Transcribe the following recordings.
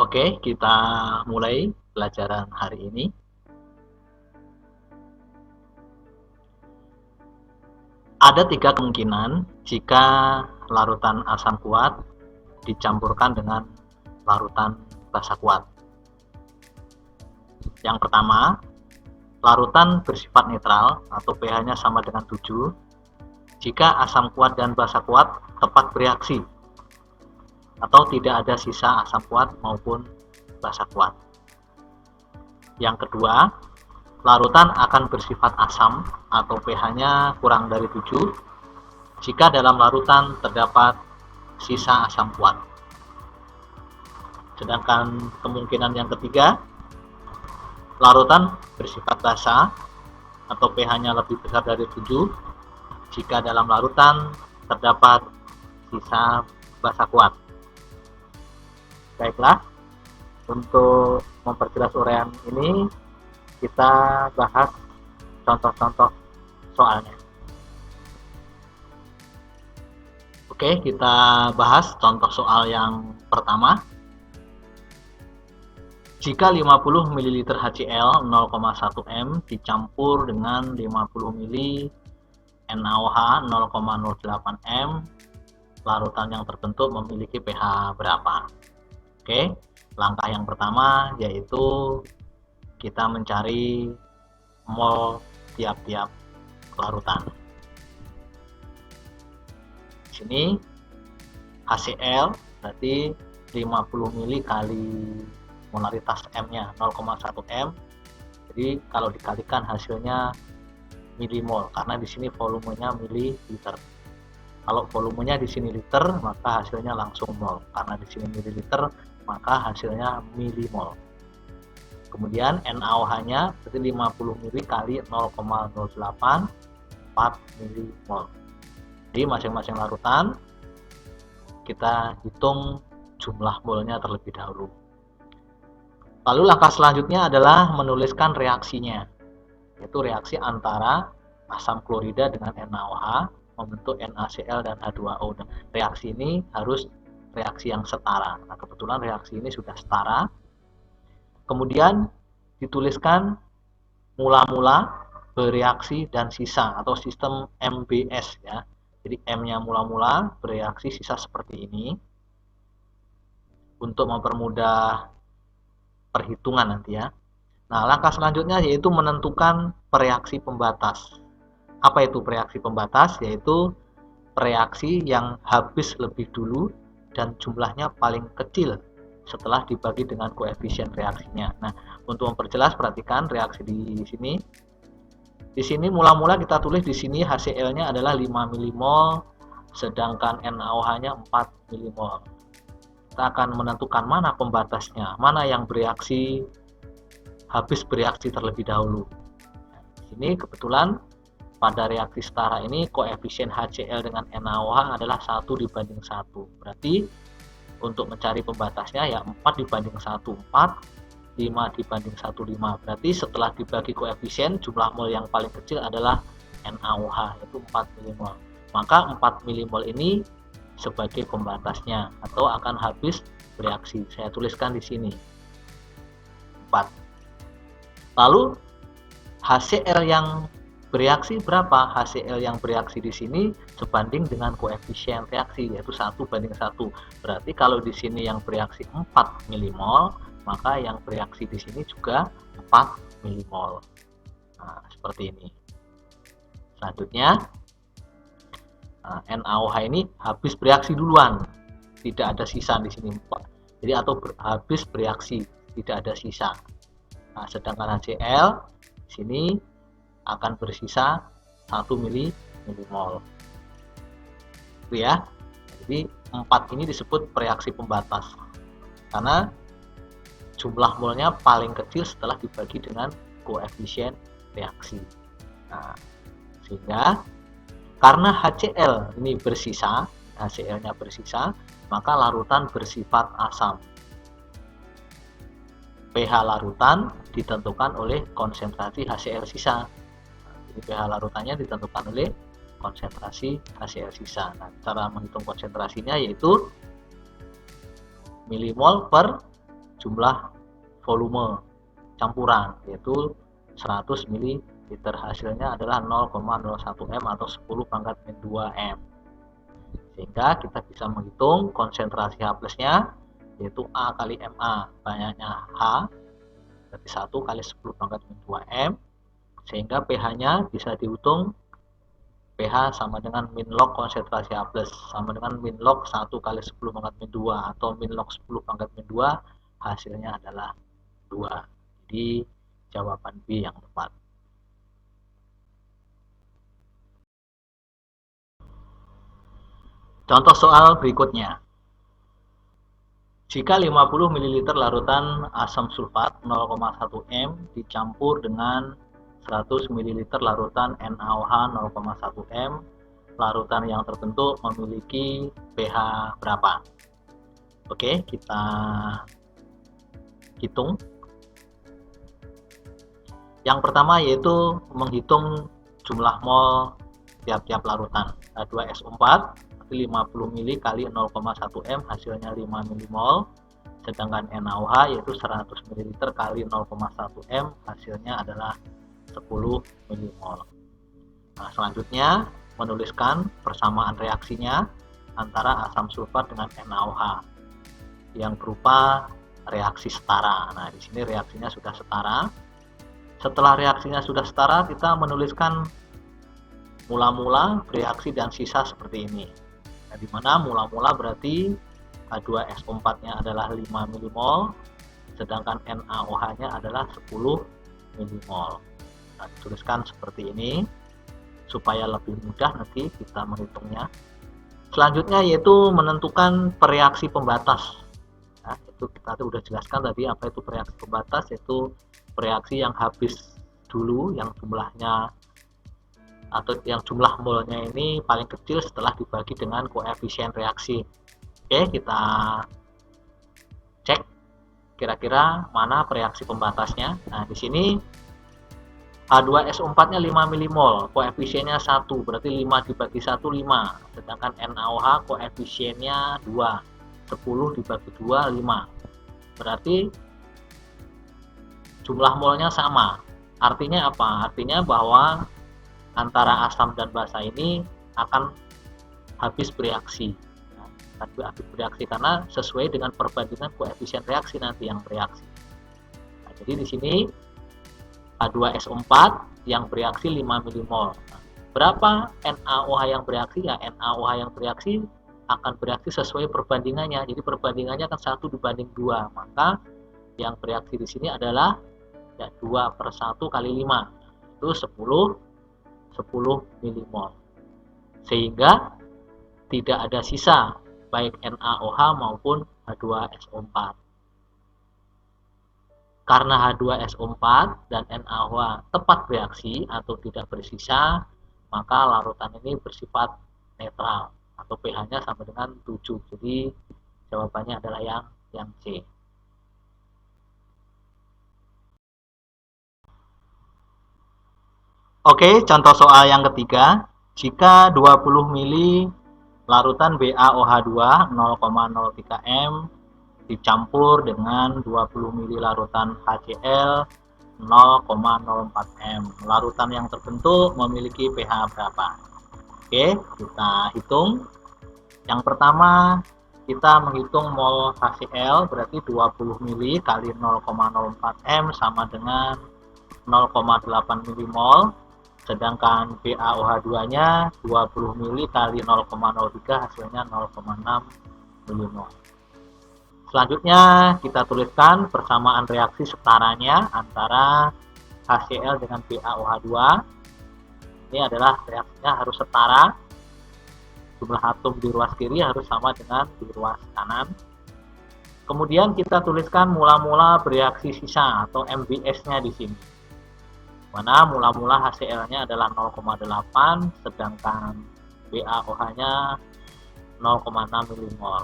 Oke, kita mulai pelajaran hari ini. Ada 3 kemungkinan jika larutan asam kuat dicampurkan dengan larutan basa kuat. Yang pertama, larutan bersifat netral atau pH-nya sama dengan 7 jika asam kuat dan basa kuat tepat bereaksi atau tidak ada sisa asam kuat maupun basa kuat. Yang kedua, larutan akan bersifat asam atau pH-nya kurang dari 7 jika dalam larutan terdapat sisa asam kuat. Sedangkan kemungkinan yang ketiga, larutan bersifat basa atau pH-nya lebih besar dari 7 jika dalam larutan terdapat sisa basa kuat. Baiklah, untuk memperjelas uraian ini kita bahas contoh-contoh soalnya. Oke, kita bahas contoh soal yang pertama. Jika 50 ml HCl 0,1 m dicampur dengan 50 ml NaOH 0,08 m, larutan yang terbentuk memiliki pH berapa? Oke, langkah yang pertama yaitu kita mencari mol tiap-tiap larutan. Di sini HCl berarti 50 ml kali molaritas M-nya 0,1 m. Jadi kalau dikalikan hasilnya milimol karena di sini volumenya mililiter. Kalau volumenya di sini liter, maka hasilnya langsung mol. Karena di sini mililiter, maka hasilnya milimol. Kemudian NaOH-nya berarti 50 ml kali 0,08 4 milimol. Jadi masing-masing larutan kita hitung jumlah molnya terlebih dahulu. Lalu langkah selanjutnya adalah menuliskan reaksinya, yaitu reaksi antara asam klorida dengan NaOH membentuk NaCl dan H2O. Nah, reaksi ini harus reaksi yang setara. Nah, kebetulan reaksi ini sudah setara. Kemudian dituliskan mula-mula, bereaksi, dan sisa atau sistem MBS ya. Jadi M-nya mula-mula, bereaksi, sisa seperti ini. Untuk mempermudah perhitungan nanti ya. Nah, langkah selanjutnya yaitu menentukan reaksi pembatas. Apa itu reaksi pembatas? Yaitu reaksi yang habis lebih dulu dan jumlahnya paling kecil setelah dibagi dengan koefisien reaksinya. Nah, untuk memperjelas perhatikan reaksi di sini. Di sini mula-mula kita tulis di sini HCl-nya adalah 5 milimol, sedangkan NaOH-nya 4 milimol. Kita akan menentukan mana pembatasnya, mana yang bereaksi habis bereaksi terlebih dahulu. Di sini kebetulan pada reaksi setara ini koefisien HCl dengan NaOH adalah 1:1. Berarti untuk mencari pembatasnya ya 4:1, 5:1, 5. Berarti setelah dibagi koefisien jumlah mol yang paling kecil adalah NaOH, yaitu 4 milimol. Maka 4 milimol ini sebagai pembatasnya atau akan habis bereaksi. Saya tuliskan di sini 4. Lalu HCl yang bereaksi berapa? HCl yang bereaksi di sini sebanding dengan koefisien reaksi yaitu 1:1. Berarti kalau di sini yang bereaksi 4 milimol, maka yang bereaksi di sini juga 4 milimol. Nah, seperti ini. Selanjutnya NaOH ini habis bereaksi duluan. Tidak ada sisa di sini 4. Jadi atau habis bereaksi, tidak ada sisa. Nah, sedangkan HCl di sini akan bersisa 1 milimol. Itu ya. Jadi 4 ini disebut reaksi pembatas. Karena jumlah molnya paling kecil setelah dibagi dengan koefisien reaksi. Nah, sehingga karena HCl ini bersisa, HCl-nya bersisa, maka larutan bersifat asam. pH larutan ditentukan oleh konsentrasi HCl sisa. Jadi pH larutannya ditentukan oleh konsentrasi HCl sisa. Nah, cara menghitung konsentrasinya yaitu milimol per jumlah volume campuran, yaitu 100 ml. Hasilnya adalah 0,01 M atau 10 pangkat min 2 M. Sehingga kita bisa menghitung konsentrasi H plusnya, yaitu A kali MA, banyaknya H, berarti 1 kali 10 pangkat min 2 M. Sehingga pH-nya bisa dihitung, pH sama dengan min log konsentrasi H plus, sama dengan min log 1 kali 10 pangkat min 2, atau min log 10 pangkat min 2, hasilnya adalah 2. Jadi jawaban B yang tepat. Contoh soal berikutnya. Jika 50 ml larutan asam sulfat 0,1 M dicampur dengan 100 ml larutan NaOH 0,1 M, larutan yang terbentuk memiliki pH berapa? Oke, kita hitung. Yang pertama yaitu menghitung jumlah mol tiap-tiap larutan. H2SO4 50 ml kali 0,1 M hasilnya 5 mmol, sedangkan NaOH yaitu 100 ml kali 0,1 M hasilnya adalah 10 mmol. Nah, selanjutnya menuliskan persamaan reaksinya antara asam sulfat dengan NaOH yang berupa reaksi setara. Nah, di sini reaksinya sudah setara. Setelah reaksinya sudah setara, kita menuliskan mula-mula, bereaksi, dan sisa seperti ini. Nah, di mana mula-mula berarti H2SO4-nya adalah 5 mmol, sedangkan NaOH-nya adalah 10 mmol. Nah, dituliskan seperti ini supaya lebih mudah nanti kita menghitungnya. Selanjutnya yaitu menentukan pereaksi pembatas. Nah, itu kita sudah jelaskan tadi apa itu pereaksi pembatas, yaitu pereaksi yang habis dulu, yang jumlahnya atau yang jumlah molnya ini paling kecil setelah dibagi dengan koefisien reaksi. Oke, kita cek kira-kira mana reaksi pembatasnya. Nah, di sini H2SO4-nya 5 mmol, koefisiennya 1, berarti 5 dibagi 1 5. Sedangkan NaOH koefisiennya 2, 10 dibagi 2 5. Berarti jumlah molnya sama. Artinya apa? Artinya bahwa antara asam dan basa ini akan habis bereaksi. Habis bereaksi karena sesuai dengan perbandingan koefisien reaksi nanti yang bereaksi. Nah, jadi di sini H2SO4 yang bereaksi 5 mmol. Nah, berapa NaOH yang bereaksi? Ya, NaOH yang bereaksi akan bereaksi sesuai perbandingannya. Jadi perbandingannya akan 1 dibanding 2. Maka yang bereaksi di sini adalah ya 2/1 kali 5. Itu 10 mmol. Sehingga tidak ada sisa baik NaOH maupun H2SO4. Karena H2SO4 dan NaOH tepat bereaksi atau tidak bersisa, maka larutan ini bersifat netral atau pH-nya sama dengan 7. Jadi jawabannya adalah yang C. Oke, contoh soal yang ketiga. Jika 20 ml larutan BaOH2 0,03 M dicampur dengan 20 ml larutan HCl 0,04 M, larutan yang terbentuk memiliki pH berapa? Oke, kita hitung. Yang pertama, kita menghitung mol HCl, berarti 20 ml kali 0,04 M sama dengan 0,8 mmol. Sedangkan BaOH2-nya 20 ml kali 0,03 hasilnya 0,6 mmol. Selanjutnya kita tuliskan persamaan reaksi setaranya antara HCl dengan BaOH2. Ini adalah reaksinya harus setara. Jumlah atom di ruas kiri harus sama dengan di ruas kanan. Kemudian kita tuliskan mula-mula bereaksi sisa atau MBS-nya di sini. Mana mula-mula HCl-nya adalah 0,8, sedangkan BaOH-nya 0,6 mmol.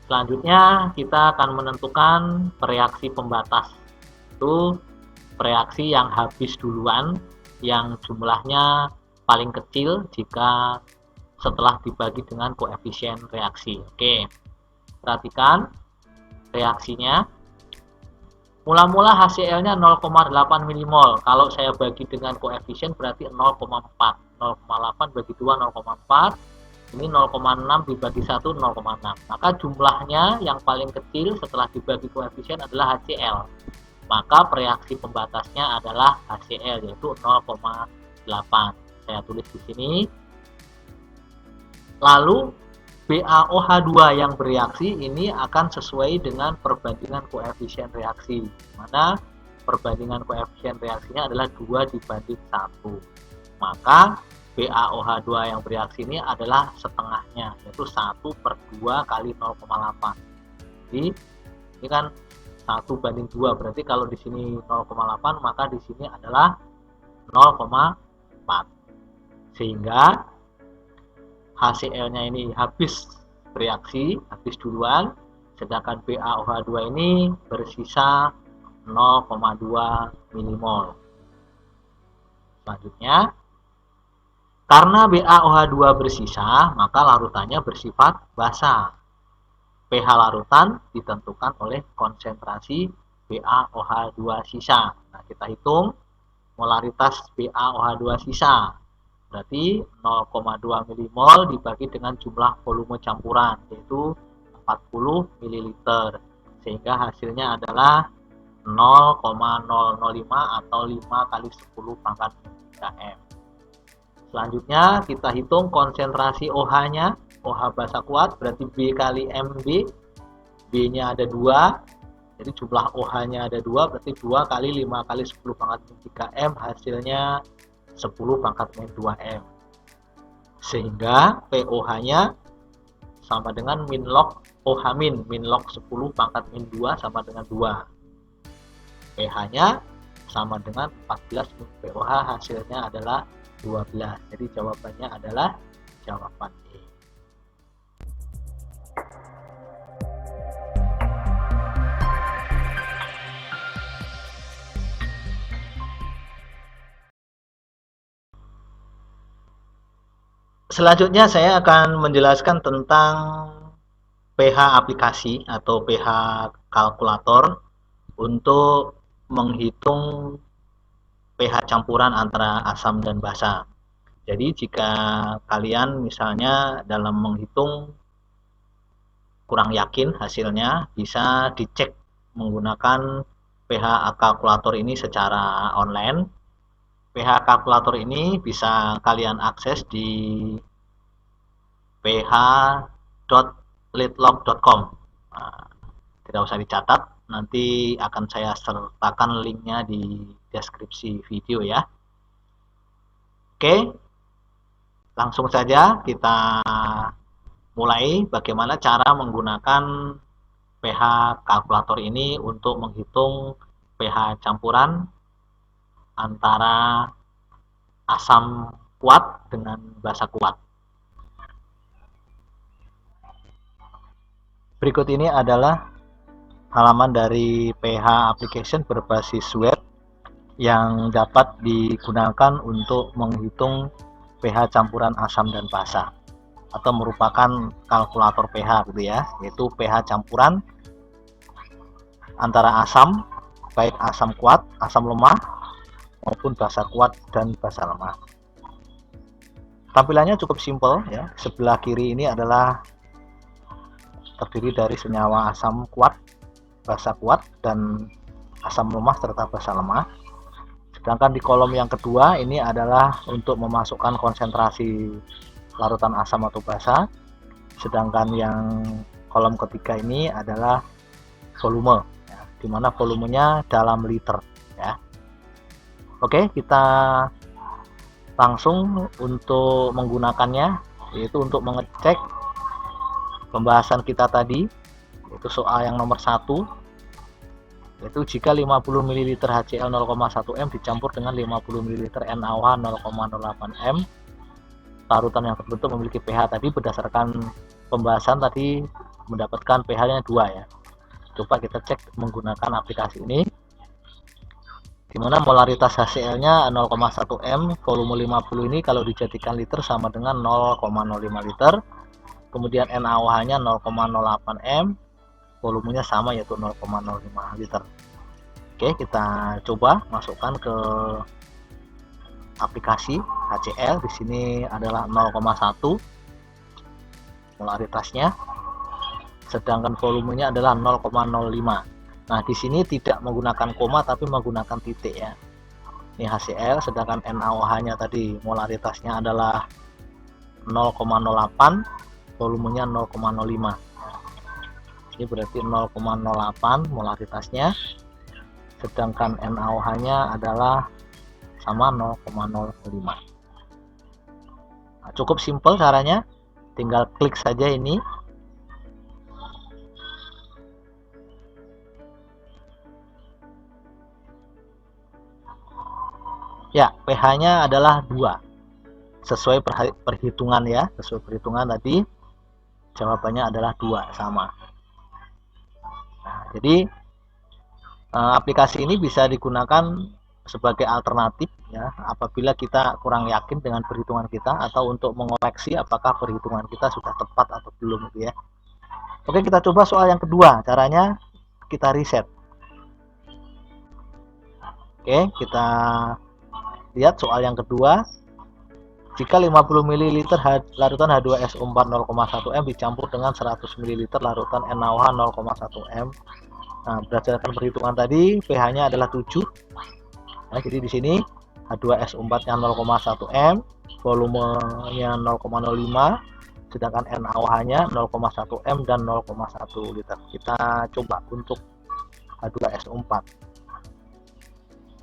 Selanjutnya kita akan menentukan pereaksi pembatas. Itu reaksi yang habis duluan, yang jumlahnya paling kecil jika setelah dibagi dengan koefisien reaksi. Oke, perhatikan reaksinya. Mula-mula HCl-nya 0,8 milimol. Kalau saya bagi dengan koefisien berarti 0,4. 0,8 bagi 2 0,4. Ini 0,6 dibagi 1 0,6. Maka jumlahnya yang paling kecil setelah dibagi koefisien adalah HCl. Maka reaksi pembatasnya adalah HCl yaitu 0,8. Saya tulis di sini. Lalu BaOH2 yang bereaksi ini akan sesuai dengan perbandingan koefisien reaksi, mana perbandingan koefisien reaksinya adalah 2 dibanding 1. Maka BaOH2 yang bereaksi ini adalah setengahnya, yaitu 1/2 kali 0,8. Jadi ini kan 1 banding 2, berarti kalau di sini 0,8 maka di sini adalah 0,4. Sehingga HCl-nya ini habis bereaksi, habis duluan, sedangkan BaOH2 ini bersisa 0,2 milimol. Selanjutnya, karena BaOH2 bersisa, maka larutannya bersifat basa. pH larutan ditentukan oleh konsentrasi BaOH2 sisa. Nah, kita hitung molaritas BaOH2 sisa. Berarti 0,2 milimol dibagi dengan jumlah volume campuran, yaitu 40 ml. Sehingga hasilnya adalah 0,005 atau 5 kali 10 pangkat 3M. Selanjutnya kita hitung konsentrasi OH-nya. OH basa kuat berarti B kali MB. B-nya ada 2. Jadi jumlah OH-nya ada 2, berarti 2 kali 5 kali 10 pangkat 3M, hasilnya 10 pangkat min 2M. Sehingga POH-nya sama dengan min log OH min. Min log 10 pangkat min 2 sama dengan 2. pH-nya sama dengan 14 min POH, hasilnya adalah 12. Jadi jawabannya adalah jawaban E. Selanjutnya saya akan menjelaskan tentang pH aplikasi atau pH kalkulator untuk menghitung pH campuran antara asam dan basa. Jadi jika kalian misalnya dalam menghitung kurang yakin hasilnya, bisa dicek menggunakan pH kalkulator ini secara online. pH kalkulator ini bisa kalian akses di ph.litlog.com. Nah, tidak usah dicatat, nanti akan saya sertakan linknya di deskripsi video ya. Oke, langsung saja kita mulai bagaimana cara menggunakan pH kalkulator ini untuk menghitung pH campuran antara asam kuat dengan basa kuat. Berikut ini adalah halaman dari pH application berbasis web yang dapat digunakan untuk menghitung pH campuran asam dan basa, atau merupakan kalkulator pH gitu ya, yaitu pH campuran antara asam, baik asam kuat, asam lemah, maupun basa kuat dan basa lemah. Tampilannya cukup simpel ya. Sebelah kiri ini adalah terdiri dari senyawa asam kuat, basa kuat, dan asam lemah serta basa lemah. Sedangkan di kolom yang kedua ini adalah untuk memasukkan konsentrasi larutan asam atau basa. Sedangkan yang kolom ketiga ini adalah volume, ya, di mana volumenya dalam liter ya. Oke, kita langsung untuk menggunakannya, yaitu untuk mengecek pembahasan kita tadi, yaitu soal yang nomor 1, yaitu jika 50 ml HCl 0,1 M dicampur dengan 50 ml NaOH 0,08 M, larutan yang terbentuk memiliki pH tadi. Berdasarkan pembahasan tadi mendapatkan pH-nya 2 ya. Coba kita cek menggunakan aplikasi ini, di mana molaritas HCl-nya 0,1 M, volume 50 ini kalau dijadikan liter sama dengan 0,05 liter. Kemudian NaOH-nya 0,08 M, volumenya sama yaitu 0,05 liter. Oke, kita coba masukkan ke aplikasi HCl. Di sini adalah 0,1 molaritasnya, sedangkan volumenya adalah 0,05. Nah, di sini tidak menggunakan koma tapi menggunakan titik ya. Ini HCl, sedangkan NaOH-nya tadi molaritasnya adalah 0,08, volumenya 0,05. Ini berarti 0,08 molaritasnya, sedangkan NaOH-nya adalah sama 0,05. Nah, cukup simpel caranya, tinggal klik saja ini. Ya, pH-nya adalah 2. Sesuai perhitungan ya, sesuai perhitungan tadi jawabannya adalah 2, sama. Nah, jadi aplikasi ini bisa digunakan sebagai alternatif ya, apabila kita kurang yakin dengan perhitungan kita, atau untuk mengoreksi apakah perhitungan kita sudah tepat atau belum gitu ya. Oke, kita coba soal yang kedua. Caranya kita reset. Oke, kita lihat soal yang kedua. Jika 50 ml larutan H2SO4 0,1 m dicampur dengan 100 ml larutan NaOH 0,1 m. Nah, berdasarkan perhitungan tadi pH-nya adalah 7. Nah, jadi di sini H2SO4-nya 0,1 m, volumenya 0,05, sedangkan NaOH-nya 0,1 m dan 0,1 liter. Kita coba untuk H2SO4.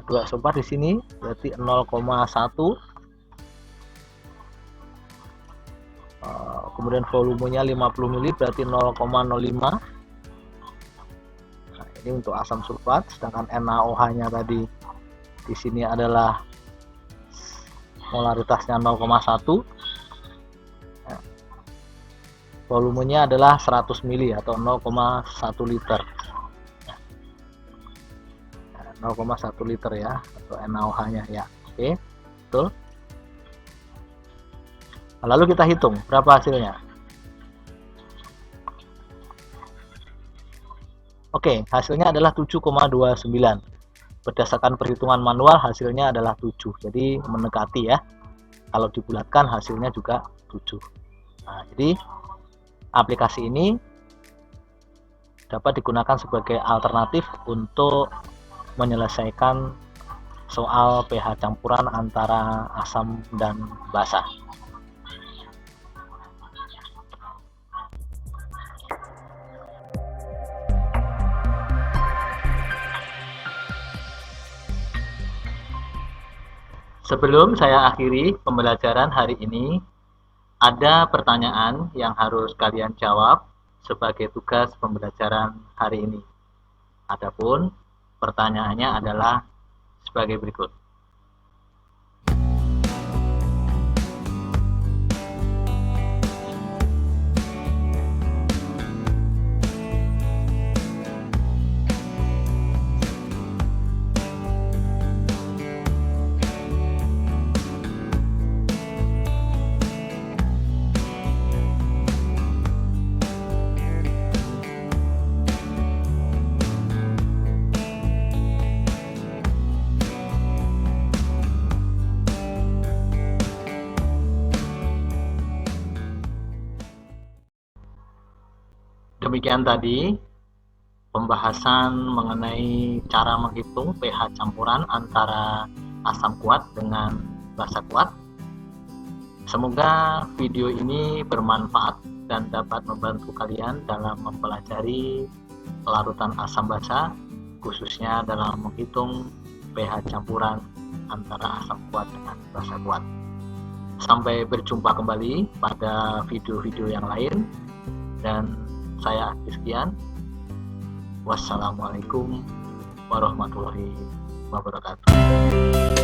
H2SO4 di sini berarti 0,1, kemudian volumenya 50 ml berarti 0,05. Nah, ini untuk asam sulfat, sedangkan NaOH-nya tadi di sini adalah molaritasnya 0,1. Nah, volumenya adalah 100 ml atau 0,1 liter. 0,1 liter ya, atau NaOH-nya ya. Oke, betul. Lalu kita hitung berapa hasilnya. Oke, hasilnya adalah 7,29. Berdasarkan perhitungan manual hasilnya adalah 7. Jadi mendekati ya. Kalau dibulatkan hasilnya juga 7. Nah, jadi aplikasi ini dapat digunakan sebagai alternatif untuk menyelesaikan soal pH campuran antara asam dan basa. Sebelum saya akhiri pembelajaran hari ini, ada pertanyaan yang harus kalian jawab sebagai tugas pembelajaran hari ini. Adapun pertanyaannya adalah sebagai berikut. Demikian tadi pembahasan mengenai cara menghitung pH campuran antara asam kuat dengan basa kuat. Semoga video ini bermanfaat dan dapat membantu kalian dalam mempelajari larutan asam basa, khususnya dalam menghitung pH campuran antara asam kuat dengan basa kuat. Sampai berjumpa kembali pada video-video yang lain, dan saya akhiri sekian. Wassalamualaikum warahmatullahi wabarakatuh.